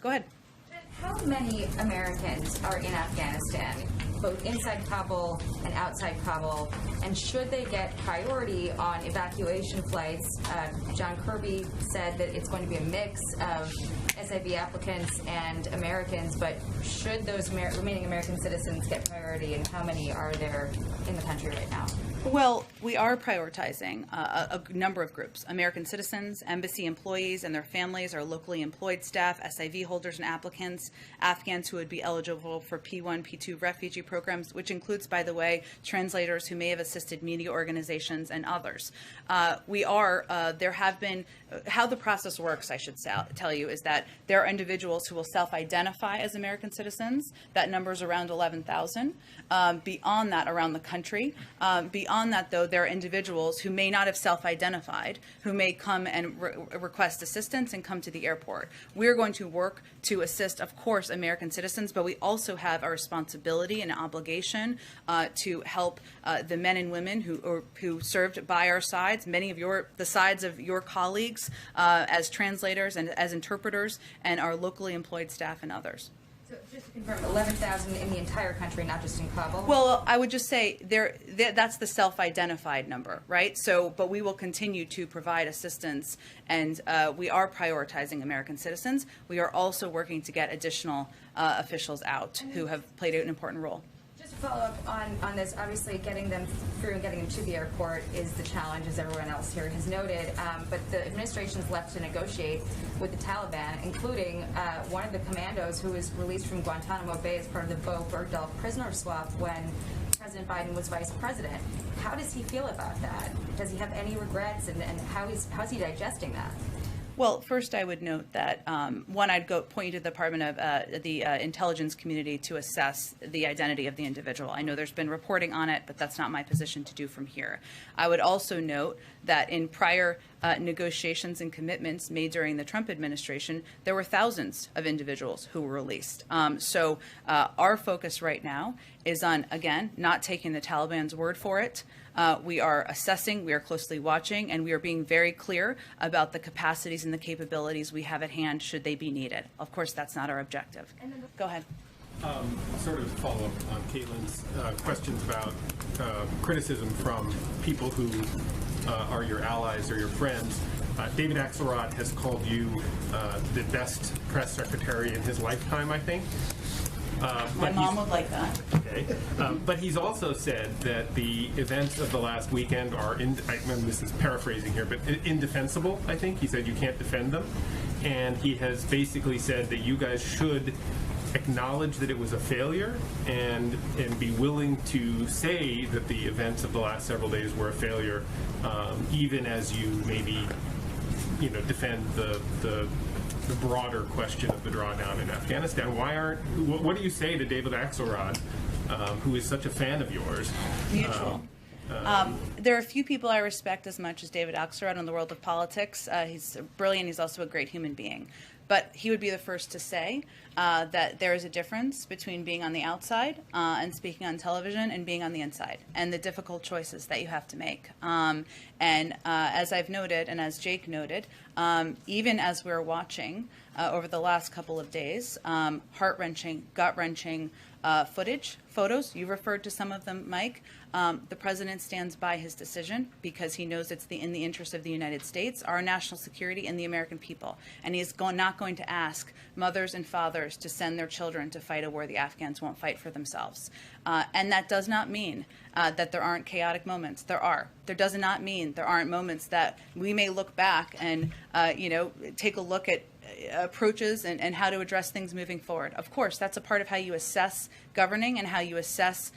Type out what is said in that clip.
Go ahead. How many Americans are in Afghanistan, both inside Kabul and outside Kabul, and should they get priority on evacuation flights? John Kirby said that it's going to be a mix of SIV applicants and Americans, but should those remaining American citizens get priority, and how many are there in the country right now? Well, we are prioritizing a number of groups: American citizens, embassy employees and their families, our locally employed staff, SIV holders and applicants, Afghans who would be eligible for P1, P2 refugee programs, which includes, by the way, translators who may have assisted media organizations and others. There have been, how the process works, I should tell you, is that there are individuals who will self-identify as American citizens. That number is around 11,000. Beyond that, around the country. Beyond that, though, there are individuals who may not have self-identified, who may come and request assistance and come to the airport. We're going to work to assist, of course, American citizens, but we also have a responsibility and an obligation to help the men and women who served by our sides, many of the sides of your colleagues as translators and as interpreters, and our locally employed staff and others. So just to confirm, 11,000 in the entire country, not just in Kabul? Well, I would just say that's the self-identified number, right? So, but we will continue to provide assistance, and we are prioritizing American citizens. We are also working to get additional officials out who have played an important role. Just to follow up on this, obviously getting them through and getting them to the airport is the challenge, as everyone else here has noted, but the administration is left to negotiate with the Taliban, including one of the commandos who was released from Guantanamo Bay as part of the Bo Bergdahl prisoner swap when President Biden was vice president. How does he feel about that? Does he have any regrets, and how's he digesting that? Well, first I would note that, one, I'd point you to the Department of the intelligence community to assess the identity of the individual. I know there's been reporting on it, but that's not my position to do from here. I would also note that in prior negotiations and commitments made during the Trump administration, there were thousands of individuals who were released. So our focus right now is on, again, not taking the Taliban's word for it. We are assessing, we are closely watching, and we are being very clear about the capacities and the capabilities we have at hand should they be needed. Of course, that's not our objective. Go ahead. Sort of follow up on Caitlin's questions about criticism from people who are your allies or your friends. David Axelrod has called you the best press secretary in his lifetime, I think. My mom would like that. Okay. But he's also said that the events of the last weekend are, this is paraphrasing here, but indefensible, I think. He said you can't defend them. And he has basically said that you guys should acknowledge that it was a failure and be willing to say that the events of the last several days were a failure, even as you maybe, defend the broader question of the drawdown in Afghanistan. What do you say to David Axelrod, who is such a fan of yours? Mutual. There are a few people I respect as much as David Axelrod in the world of politics. He's brilliant. He's also a great human being. But he would be the first to say that there is a difference between being on the outside and speaking on television and being on the inside, and the difficult choices that you have to make. And as I've noted, and as Jake noted, even as we're watching over the last couple of days, heart-wrenching, gut-wrenching photos, you referred to some of them, Mike. The president stands by his decision because he knows it's in the interest of the United States, our national security, and the American people. And he's not going to ask mothers and fathers to send their children to fight a war the Afghans won't fight for themselves. And that does not mean that there aren't chaotic moments. There are. There does not mean there aren't moments that we may look back and, take a look at approaches and how to address things moving forward. Of course, that's a part of how you assess governing and how you assess